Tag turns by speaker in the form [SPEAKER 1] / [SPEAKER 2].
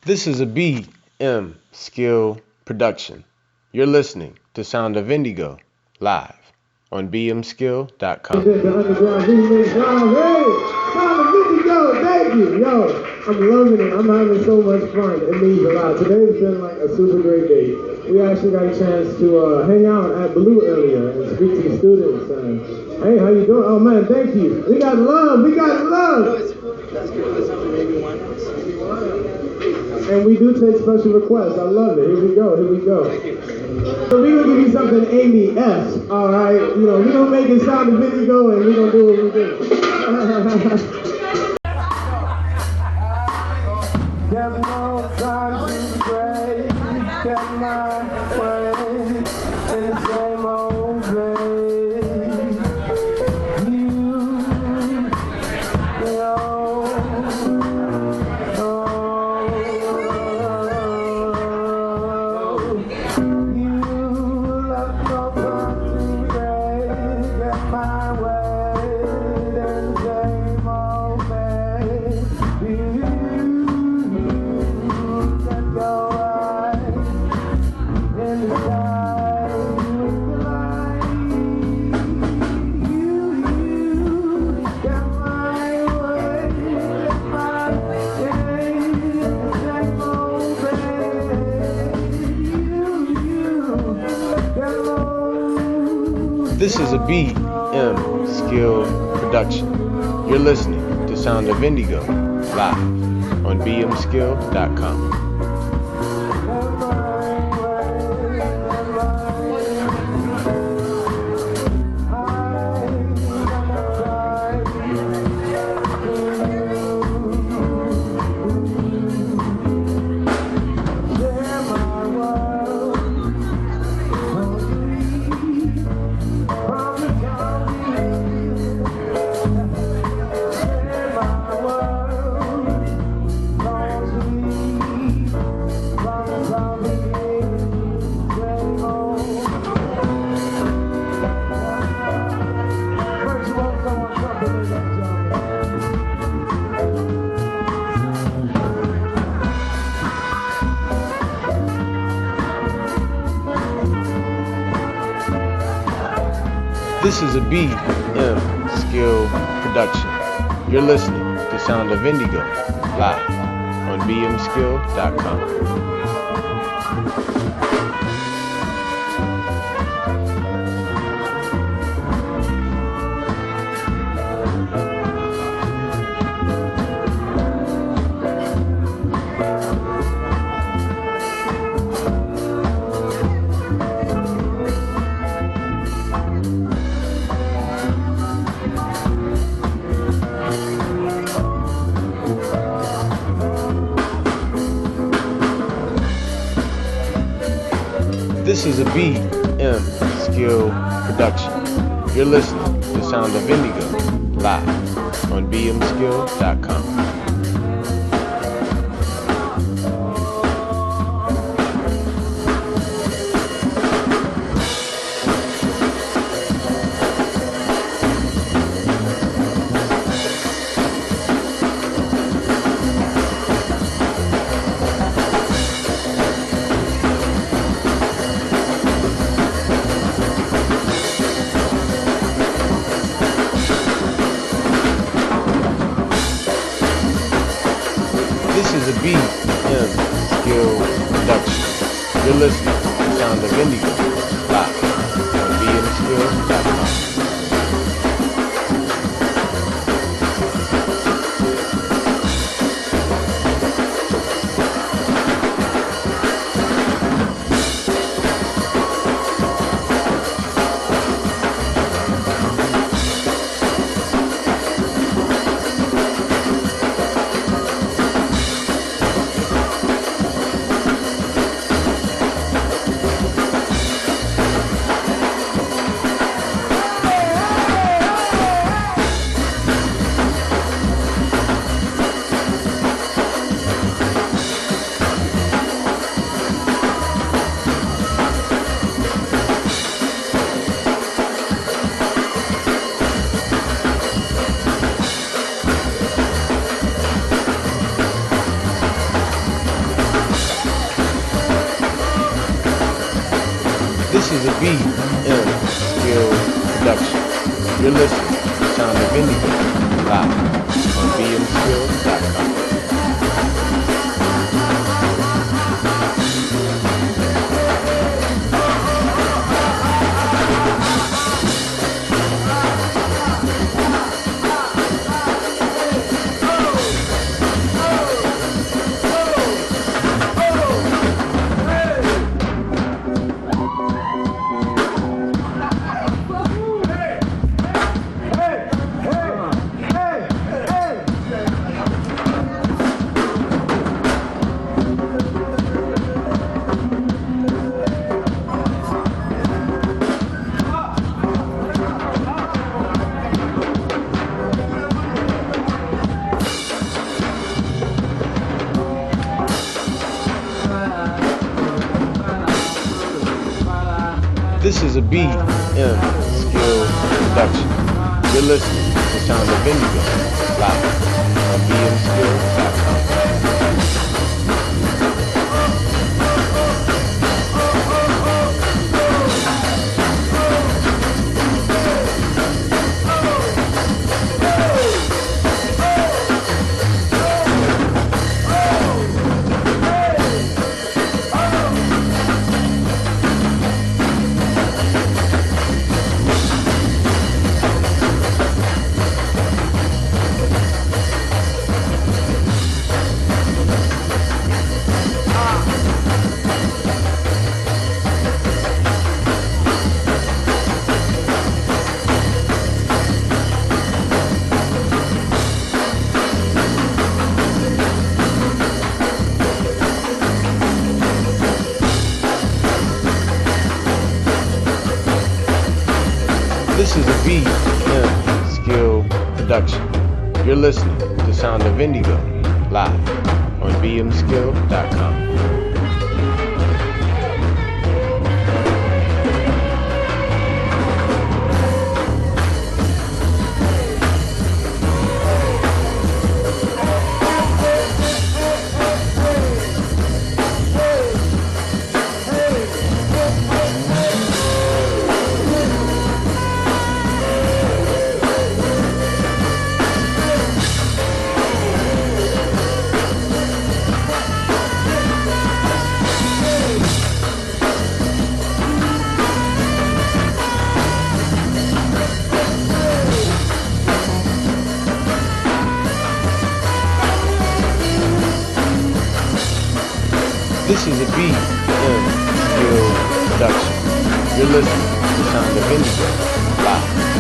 [SPEAKER 1] This is a BM Skill production. You're listening to Sound of Indigo live on bmskill.com.
[SPEAKER 2] The underground remix, y'all. Hey, Sound of Indigo, thank you. Yo, I'm loving it. I'm having so much fun. It means a lot. Today's been like a super great day. We actually got a chance to hang out at Blue earlier and speak to the students. Hey, how you doing? Oh man, thank you. We got love. We got love.
[SPEAKER 3] That's good. That's something maybe one.
[SPEAKER 2] And we do take special requests. I love it. Here we go. Here we go. So we're gonna give you something AmyESQUE. All right. You know, we're gonna make it sound of Indigo, and we're gonna do what we do. There's no time to pray. Get my way in the same old way.
[SPEAKER 1] This is a BM Skill production. You're listening to Sound of Indigo live on bmskill.com. This is a BM Skill production. You're listening to Sound of Indigo live on bmskill.com. This is a BM Skill production. You're listening to Sound of Indigo live on bmskill.com. This is a BM Skill production. You're listening to Sound of Indigo live on bmskill.com. is a BM Skill production. You're listening to Sound of Indigo live on bmskills.com. This is a BM Skill production. You're listening to Sound of Indigo live on bmskills.com. This is a BM Skill production. You're listening to Sound of Indigo live on bmskill.com. This is a BM Skill production. You're listening to Sound of Indigo live